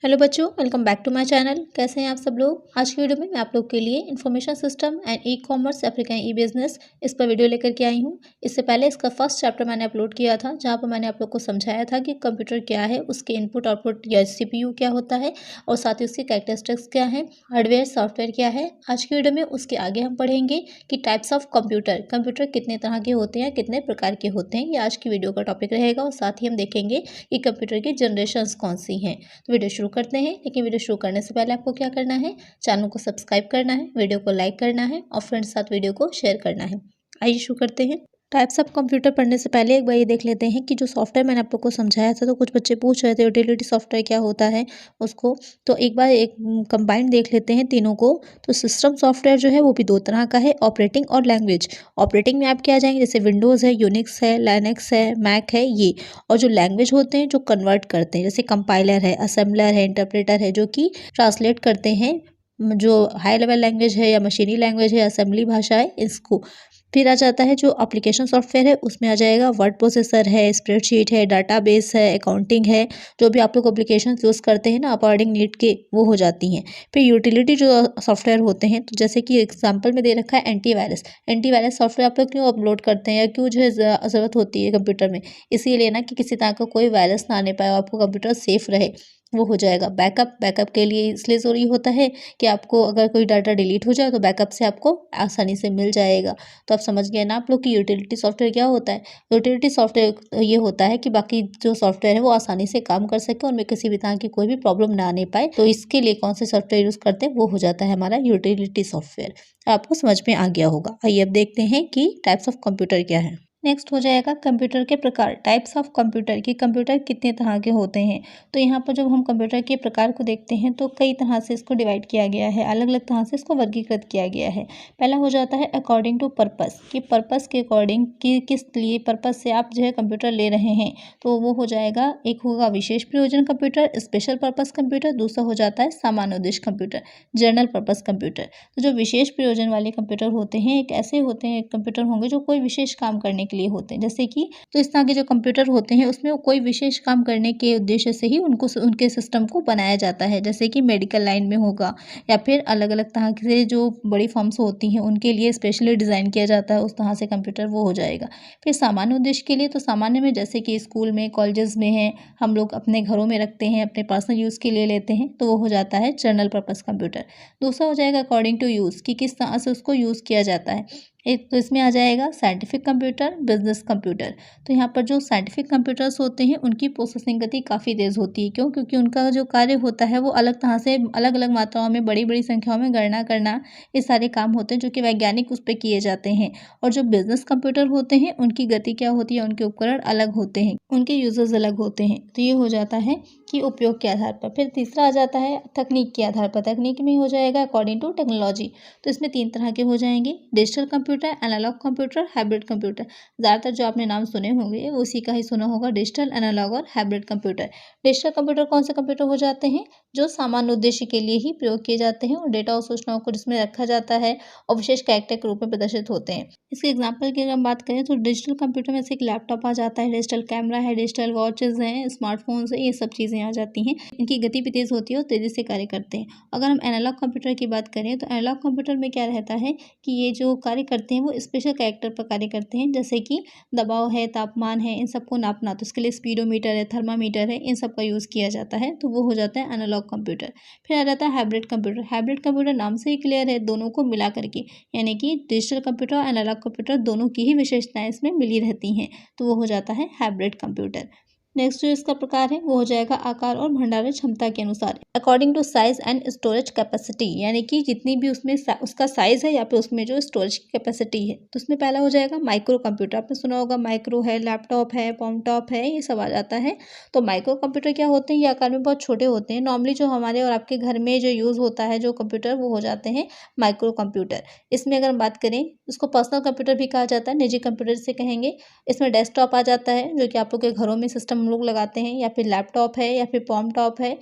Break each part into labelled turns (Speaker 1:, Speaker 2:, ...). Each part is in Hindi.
Speaker 1: हेलो बच्चों, welcome back to my channel. कैसे हैं आप सब लोग। आज की वीडियो में मैं आप लोग के लिए information system and e commerce African E business इस पर वीडियो लेकर के आई हूँ। इससे पहले इसका फर्स्ट चैप्टर मैंने अपलोड किया था, जहाँ पर मैंने आप लोग को समझाया था कि कंप्यूटर क्या है, उसके इनपुट आउटपुट या CPU क्या होता है और साथ ही उसकी कैरेक्टरिस्टिक्स क्या है, हार्डवेयर सॉफ्टवेयर क्या है। आज की वीडियो में उसके आगे हम पढ़ेंगे कि टाइप्स ऑफ कंप्यूटर कंप्यूटर कितने तरह के होते हैं, कितने प्रकार के होते हैं। ये आज की वीडियो का टॉपिक रहेगा और साथ ही हम देखेंगे कि कंप्यूटर की जनरेशन्स कौन सी हैं। तो वीडियो शुरू करते हैं, लेकिन वीडियो शुरू करने से पहले आपको क्या करना है, चैनल को सब्सक्राइब करना है, वीडियो को लाइक करना है और फ्रेंड्स के साथ वीडियो को शेयर करना है। आइए शुरू करते हैं। टाइप्स ऑफ कंप्यूटर पढ़ने से पहले एक बार ये देख लेते हैं कि जो सॉफ्टवेयर मैंने आप लोग को समझाया था, तो कुछ बच्चे पूछ रहे थे यूटिलिटी सॉफ्टवेयर क्या होता है उसको। तो एक बार एक कंबाइंड देख लेते हैं तीनों को। तो सिस्टम सॉफ्टवेयर जो है वो भी दो तरह का है, ऑपरेटिंग और लैंग्वेज। ऑपरेटिंग में आप क्या आ जाएंगे, जैसे विंडोज़ है, यूनिक्स है, लाइनक्स है, मैक है ये। और जो लैंग्वेज होते हैं जो कन्वर्ट करते हैं, जैसे कंपाइलर है, असेंबलर है, इंटरप्रेटर है, जो कि ट्रांसलेट करते हैं जो हाई लेवल लैंग्वेज है या मशीनी लैंग्वेज है, असेंबली भाषा है, इसको। फिर आ जाता है जो एप्लीकेशन सॉफ्टवेयर है, उसमें आ जाएगा वर्ड प्रोसेसर है, स्प्रेडशीट है, डाटाबेस है, अकाउंटिंग है। जो भी आप लोग एप्लीकेशन यूज़ करते हैं ना अकॉर्डिंग नीड के, वो हो जाती हैं। फिर यूटिलिटी जो सॉफ्टवेयर होते हैं, तो जैसे कि एग्जांपल में दे रखा है एंटीवायरस। एंटीवायरस सॉफ्टवेयर आप लोग क्यों अपलोड करते हैं या क्यों जो है ज़रूरत होती है कंप्यूटर में, इसीलिए ना कि किसी तरह का कोई वायरस ना आने पाए और आपको कंप्यूटर सेफ रहे। वो हो जाएगा बैकअप। बैकअप के लिए इसलिए ज़रूरी होता है कि आपको अगर कोई डाटा डिलीट हो जाए तो बैकअप से आपको आसानी से मिल जाएगा। तो आप समझ गए ना आप लोग कि यूटिलिटी सॉफ्टवेयर क्या होता है। यूटिलिटी सॉफ्टवेयर ये होता है कि बाकी जो सॉफ्टवेयर है वो आसानी से काम कर सके, उनमें किसी भी तरह की कोई भी प्रॉब्लम ना आने पाए। तो इसके लिए कौन से सॉफ्टवेयर यूज़ करते हैं, वो हो जाता है हमारा यूटिलिटी सॉफ्टवेयर। आपको समझ में आ गया होगा। आइए अब देखते हैं कि टाइप्स ऑफ कंप्यूटर क्या है। नेक्स्ट हो जाएगा कंप्यूटर के प्रकार, टाइप्स ऑफ कंप्यूटर की कंप्यूटर कितने तरह के होते हैं। तो यहाँ पर जब हम कंप्यूटर के प्रकार को देखते हैं तो कई तरह से इसको डिवाइड किया गया है, अलग अलग तरह से इसको वर्गीकृत किया गया है। पहला हो जाता है अकॉर्डिंग टू पर्पस, कि पर्पस के अकॉर्डिंग कि किस लिए पर्पस से आप जो है कंप्यूटर ले रहे हैं। तो वो हो जाएगा, एक होगा विशेष प्रयोजन कंप्यूटर, स्पेशल पर्पस कंप्यूटर। दूसरा हो जाता है सामान्य उद्देश्य कंप्यूटर, जनरल पर्पस कंप्यूटर। तो जो विशेष प्रयोजन वाले कंप्यूटर होते हैं, एक ऐसे होते हैं कंप्यूटर होंगे जो कोई विशेष काम करने के लिए होते हैं, जैसे कि तो इस तरह के जो कंप्यूटर होते हैं उसमें वो कोई विशेष काम करने के उद्देश्य से ही उनको उनके सिस्टम को बनाया जाता है। जैसे कि मेडिकल लाइन में होगा या फिर अलग अलग तरह से जो बड़ी फर्म्स होती हैं उनके लिए स्पेशली डिज़ाइन किया जाता है, उस तरह से कंप्यूटर वो हो जाएगा। फिर सामान्य उद्देश्य के लिए, तो सामान्य में जैसे कि स्कूल में, कॉलेजेस में है, हम लोग अपने घरों में रखते हैं, अपने पर्सनल यूज़ के लिए लेते हैं, तो वो हो जाता है जनरल पर्पस कंप्यूटर। दूसरा हो जाएगा अकॉर्डिंग टू यूज़, कि किस तरह से उसको यूज़ किया जाता है। एक तो इसमें आ जाएगा साइंटिफिक कंप्यूटर, बिजनेस कंप्यूटर। तो यहाँ पर जो साइंटिफिक कंप्यूटर्स होते हैं उनकी प्रोसेसिंग गति काफ़ी तेज़ होती है। क्यों? क्योंकि उनका जो कार्य होता है वो अलग तरह से अलग अलग मात्राओं में, बड़ी बड़ी संख्याओं में गणना करना, ये सारे काम होते हैं जो कि वैज्ञानिक उस पर किए जाते हैं। और जो बिजनेस कंप्यूटर होते हैं उनकी गति क्या होती है, उनके उपकरण अलग होते हैं, उनके यूजर्स अलग होते हैं। तो ये हो जाता है कि उपयोग के आधार पर। फिर तीसरा आ जाता है तकनीक के आधार पर। तकनीक में हो जाएगा अकॉर्डिंग टू टेक्नोलॉजी। तो इसमें तीन तरह के हो जाएंगे, digital computer, analog computer, hybrid computer. ज़्यादातर जो आपने नाम सुने होंगे उसी का ही सुना होगा, डिजिटल, एनालॉग और हाइब्रिड कंप्यूटर। डिजिटल कंप्यूटर कौन से कंप्यूटर हो जाते हैं, जो सामान्य उद्देश्य के लिए ही प्रयोग किए जाते हैं और डेटा और सूचनाओं को जिसमें रखा जाता है और विशेष कैरेक्टर के रूप में प्रदर्शित होते हैं। इसके एग्जाम्पल की अगर हम बात करें तो डिजिटल कंप्यूटर में से एक लैपटॉप आ जाता है, डिजिटल कैमरा है, डिजिटल वॉचेस हैं, स्मार्टफोन्स है, ये सब चीज़ें आ जाती हैं। इनकी गति भी तेज़ होती है और तेज़ी से कार्य करते हैं। अगर हम एनालॉग कंप्यूटर की बात करें तो एनालॉग कंप्यूटर में क्या रहता है कि ये जो कार्य करते हैं वो स्पेशल कैरेक्टर पर कार्य करते हैं, जैसे कि दबाव है, तापमान है, इन सबको नापना। तो इसके लिए स्पीडोमीटर है, थर्मामीटर है, इन सब का यूज़ किया जाता है। तो वो हो जाता है एनालॉग कंप्यूटर। फिर आ जाता है हाइब्रिड कंप्यूटर। हाइब्रिड कंप्यूटर नाम से ही क्लियर है, दोनों को मिला करके, यानी कि डिजिटल कंप्यूटर और एनालॉग कंप्यूटर दोनों की ही विशेषताएं इसमें मिली रहती हैं। तो वो हो जाता है हाइब्रिड कंप्यूटर। नेक्स्ट जो इसका प्रकार है वो हो जाएगा आकार और भंडारण क्षमता के अनुसार, according to size and storage capacity, यानी कि जितनी भी उसमें उसका साइज है या फिर उसमें जो स्टोरेज की कैपेसिटी है। तो उसमें पहला हो जाएगा माइक्रो कंप्यूटर। आपने सुना होगा माइक्रो है, लैपटॉप है, पॉमटॉप है, ये सब आ जाता है। तो माइक्रो कंप्यूटर क्या होते हैं, ये आकार में बहुत छोटे होते हैं। नॉर्मली जो हमारे और आपके घर में जो यूज़ होता है जो कंप्यूटर, वो हो जाते हैं माइक्रो कंप्यूटर। इसमें अगर हम बात करें, उसको पर्सनल कंप्यूटर भी कहा जाता है, निजी कंप्यूटर से कहेंगे। इसमें डेस्कटॉप आ जाता है जो कि आप लोग के घरों में सिस्टम हम लोग लगाते हैं, या फिर लैपटॉप है या फिर पॉमटॉप है,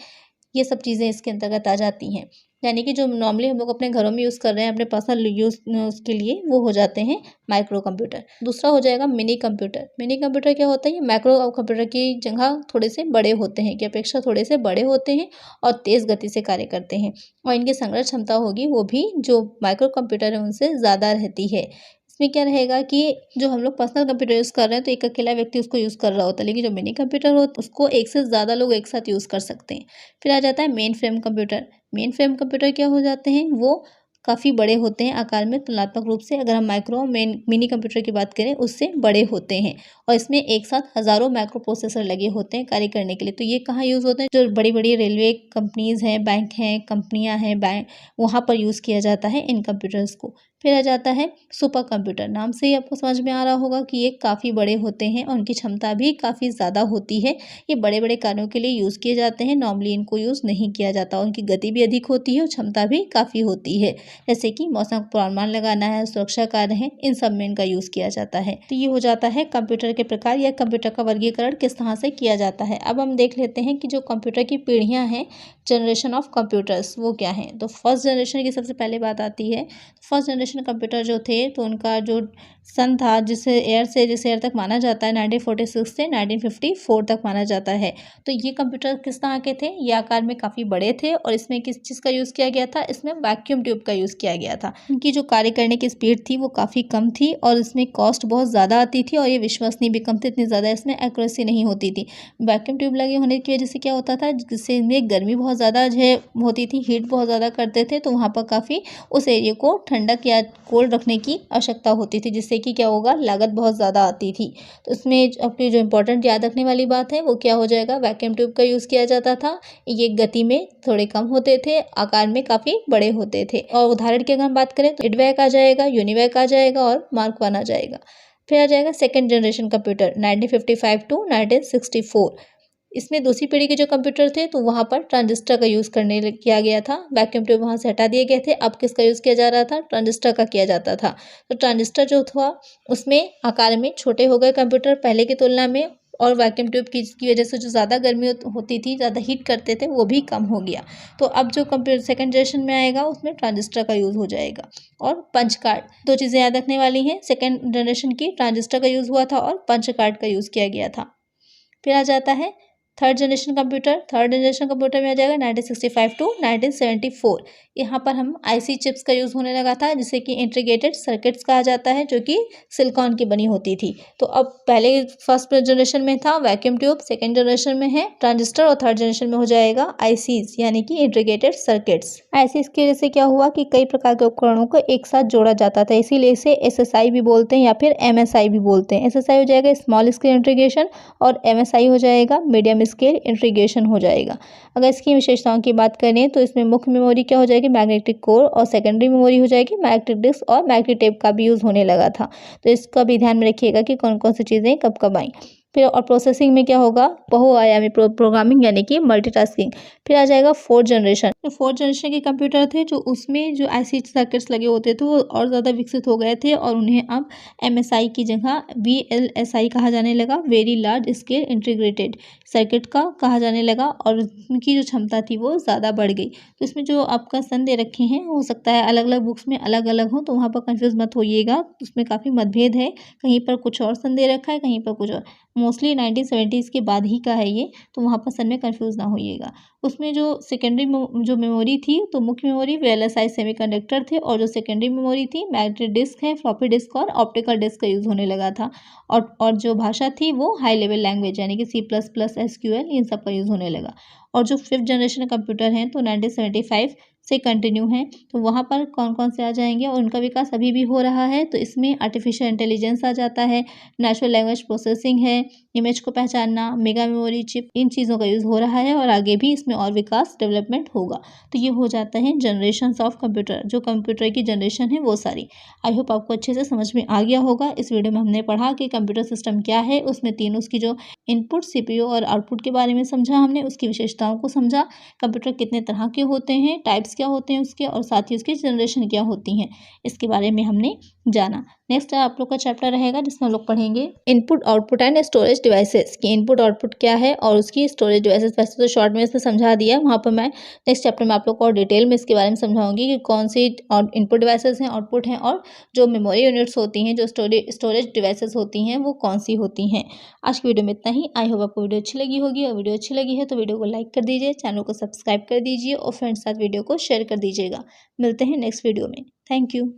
Speaker 1: ये सब चीज़ें इसके अंतर्गत आ जाती हैं। यानी कि जो नॉर्मली हम लोग अपने घरों में यूज़ कर रहे हैं अपने पर्सनल यूज़ के लिए, वो हो जाते हैं माइक्रो कंप्यूटर। दूसरा हो जाएगा मिनी कंप्यूटर। मिनी कंप्यूटर क्या होता है, ये माइक्रो कंप्यूटर की जगह थोड़े से बड़े होते हैं, की अपेक्षा थोड़े से बड़े होते हैं और तेज़ गति से कार्य करते हैं, और इनकी संग्रह क्षमता होगी वो भी जो माइक्रो कंप्यूटर है उनसे ज़्यादा रहती है। इसमें क्या रहेगा कि जो हम लोग पर्सनल कंप्यूटर यूज़ कर रहे हैं तो एक अकेला व्यक्ति उसको यूज़ कर रहा होता है, लेकिन जो मिनी कंप्यूटर हो उसको एक से ज़्यादा लोग एक साथ यूज़ कर सकते हैं। फिर आ जाता है main frame computer. Main frame computer क्या हो जाते हैं, वो काफ़ी बड़े होते हैं आकार में तुलनात्मक रूप से, अगर हम माइक्रो मिनी कंप्यूटर की बात करें उससे बड़े होते हैं, और इसमें एक साथ हज़ारों माइक्रो प्रोसेसर लगे होते हैं कार्य करने के लिए। तो ये कहाँ यूज़ होते हैं, जो बड़ी बड़ी रेलवे कंपनीज़ हैं, बैंक हैं, कंपनियां हैं, बैंक, वहाँ पर यूज़ किया जाता है इन कंप्यूटर्स को। फिर आ जाता है सुपर कंप्यूटर। नाम से ही आपको समझ में आ रहा होगा कि ये काफ़ी बड़े होते हैं और उनकी क्षमता भी काफ़ी ज़्यादा होती है। ये बड़े बड़े कार्यों के लिए यूज़ किए जाते हैं, नॉर्मली इनको यूज़ नहीं किया जाता। उनकी गति भी अधिक होती है और क्षमता भी काफ़ी होती है, जैसे कि मौसम पूर्वानुमान लगाना है, सुरक्षा कार्य है, इन सब में इनका यूज़ किया जाता है। तो ये हो जाता है कंप्यूटर के प्रकार या कंप्यूटर का वर्गीकरण किस तरह से किया जाता है। अब हम देख लेते हैं कि जो कंप्यूटर की पीढ़ियाँ हैं, जनरेशन ऑफ कंप्यूटर्स, वो क्या हैं। तो फर्स्ट जनरेशन की सबसे पहले बात आती है। फर्स्ट जनरेशन कंप्यूटर जो थे, तो उनका जो सन था, जिसे जिस ईयर तक माना जाता है 1946 से 1954 तक माना जाता है। तो ये कंप्यूटर किस तरह के थे, ये आकार में काफ़ी बड़े थे और इसमें किस चीज़ का यूज़ किया गया था, इसमें वैक्यूम ट्यूब का यूज़ किया गया था। इनकी जो कार्य करने की स्पीड थी वो काफ़ी कम थी और इसमें कॉस्ट बहुत ज़्यादा आती थी और ये विश्वसनीय भी कम थी, इतनी ज़्यादा इसमें एक्यूरेसी नहीं होती थी। वैक्यूम ट्यूब लगे होने की वजह से क्या होता था, जिससे इनमें गर्मी बहुत ज़्यादा जो है होती थी, हीट बहुत ज़्यादा करते थे, तो वहाँ पर काफ़ी उस एरिया को ठंडक या कोल्ड रखने की आवश्यकता होती थी, जिससे कि क्या होगा, लागत बहुत ज़्यादा आती थी। तो इसमें अपनी जो इम्पोर्टेंट याद रखने वाली बात है वो क्या हो जाएगा, वैक्यूम ट्यूब का यूज़ किया जाता था। ये गति में थोड़े कम होते थे, आकार में काफ़ी बड़े होते थे। और उदाहरण की अगर हम बात करें तो इडवैक आ जाएगा, यूनिवैक आ जाएगा और मार्क 1 आ जाएगा। फिर आ जाएगा सेकंड जनरेशन कंप्यूटर 1955 टू 1964। इसमें दूसरी पीढ़ी के जो कंप्यूटर थे तो वहाँ पर ट्रांजिस्टर का यूज़ किया गया था। वैक्यूम ट्यूब वहाँ से हटा दिए गए थे। अब किसका यूज़ किया जा रहा था, ट्रांजिस्टर का किया जाता था। तो ट्रांजिस्टर जो था उसमें आकार में छोटे हो गए कंप्यूटर पहले की तुलना में, और वैक्यूम ट्यूब की वजह से जो ज़्यादा गर्मी होती थी, ज़्यादा हीट करते थे, वो भी कम हो गया। तो अब जो कंप्यूटर सेकंड जनरेशन में आएगा उसमें ट्रांजिस्टर का यूज़ हो जाएगा। और पंच कार्ड, दो चीज़ें याद रखने वाली हैं, सेकंड जनरेशन की ट्रांजिस्टर का यूज़ हुआ था और पंच कार्ड का यूज़ किया गया था। फिर आ जाता है third generation computer. Third generation computer में आ जाएगा 1965 टू 1974। यहाँ पर हम आईसी चिप्स का यूज़ होने लगा था, जिसे कि इंटीग्रेटेड सर्किट्स कहा जाता है, जो कि सिलिकॉन की बनी होती थी। तो अब पहले फर्स्ट जनरेशन में था वैक्यूम ट्यूब, सेकेंड जनरेशन में है ट्रांजिस्टर और थर्ड जनरेशन में हो जाएगा आईसीज यानी कि इंटीग्रेटेड सर्किट्स। आईसीज की वजह से क्या हुआ कि कई प्रकार के उपकरणों को एक साथ जोड़ा जाता था, इसीलिए इसे एसएसआई भी बोलते हैं या फिर एमएसआई भी बोलते हैं। एसएसआई हो जाएगा स्मॉल स्केल इंटीग्रेशन और एमएसआई हो जाएगा मीडियम स्केल इंटीग्रेशन हो जाएगा। अगर इसकी विशेषताओं की बात करें तो इसमें मुख्य मेमोरी क्या हो जाएगी, मैग्नेटिक कोर, और सेकेंडरी मेमोरी हो जाएगी मैग्नेटिक डिस्क, और मैग्नेटिक टेप का भी यूज़ होने लगा था। तो इसका भी ध्यान में रखिएगा कि कौन कौन सी चीज़ें कब कब आई। फिर और प्रोसेसिंग में क्या होगा, बहुआयामी प्रोग्रामिंग यानी कि मल्टीटास्किंग। फिर आ जाएगा फोर्थ जनरेशन। जो फोर्थ जनरेशन के कंप्यूटर थे, जो उसमें जो आईसी सर्किट्स लगे होते थे वो और ज़्यादा विकसित हो गए थे और उन्हें अब एमएसआई की जगह वीएलएसआई कहा जाने लगा, very large scale integrated circuit का कहा जाने लगा, और उनकी जो क्षमता थी वो ज़्यादा बढ़ गई। तो इसमें जो आपका सन दे रखे हैं हो सकता है अलग अलग बुक्स में अलग अलग हो, तो वहाँ पर कंफ्यूज मत होइएगा, उसमें काफ़ी मतभेद है, कहीं पर कुछ और सन दे रखा है, कहीं पर कुछ और। मोस्टली 1970s के बाद ही का है ये, तो वहाँ पर सन में कंफ्यूज ना होइएगा। उसमें जो सेकेंडरी जो मेमोरी थी, तो मुख्य मेमोरी वीएलएसआई सेमीकंडक्टर थे, और जो सेकेंडरी मेमोरी थी मैग्नेटिक डिस्क है, फ्लॉपी डिस्क और ऑप्टिकल डिस्क का यूज़ होने लगा था। और जो भाषा थी वो हाई लेवल लैंग्वेज यानी कि C++, एसक्यूएल, इन सब का यूज़ होने लगा। और जो फिफ्थ जनरेशन कंप्यूटर हैं तो 1975 से कंटिन्यू हैं, तो वहाँ पर कौन कौन से आ जाएंगे और उनका विकास अभी भी हो रहा है। तो इसमें आर्टिफिशियल इंटेलिजेंस आ जाता है, नेचुरल लैंग्वेज प्रोसेसिंग है, इमेज को पहचानना, मेगा मेमोरी चिप, इन चीज़ों का यूज़ हो रहा है और आगे भी इसमें और विकास डेवलपमेंट होगा। तो ये हो जाता है जनरेशन ऑफ कंप्यूटर, जो कंप्यूटर की जनरेशन है वो सारी। आई होप आपको अच्छे से समझ में आ गया होगा। इस वीडियो में हमने पढ़ा कि कंप्यूटर सिस्टम क्या है, उसमें तीनों उसकी जो इनपुट, सीपीयू और आउटपुट के बारे में समझा हमने, उसकी विशेषताओं को समझा, कंप्यूटर कितने तरह के होते हैं, टाइप्स क्या होते हैं उसके, और साथ ही उसकी जनरेशन क्या होती हैं, इसके बारे में हमने जाना। नेक्स्ट आप लोग का चैप्टर रहेगा जिसमें हम लोग पढ़ेंगे input output and storage devices की इनपुट आउटपुट क्या है और उसकी स्टोरेज डिवाइसेस। वैसे तो शॉर्ट में इसमें समझा दिया, वहाँ पर मैं नेक्स्ट चैप्टर में आप लोग को और डिटेल में इसके बारे में समझाऊंगी कि कौन सी इनपुट डिवाइसेस हैं, आउटपुट हैं, और जो मेमोरी यूनिट्स होती हैं, जो स्टोरेज डिवाइसेस होती हैं, वो कौन सी होती हैं। आज की वीडियो में इतना ही। आई होप आपको वीडियो अच्छी लगी होगी, और वीडियो अच्छी लगी है तो वीडियो को लाइक कर दीजिए, चैनल को सब्सक्राइब कर दीजिए और फ्रेंड्स के साथ वीडियो को शेयर कर दीजिएगा। मिलते हैं नेक्स्ट वीडियो में। Thank you.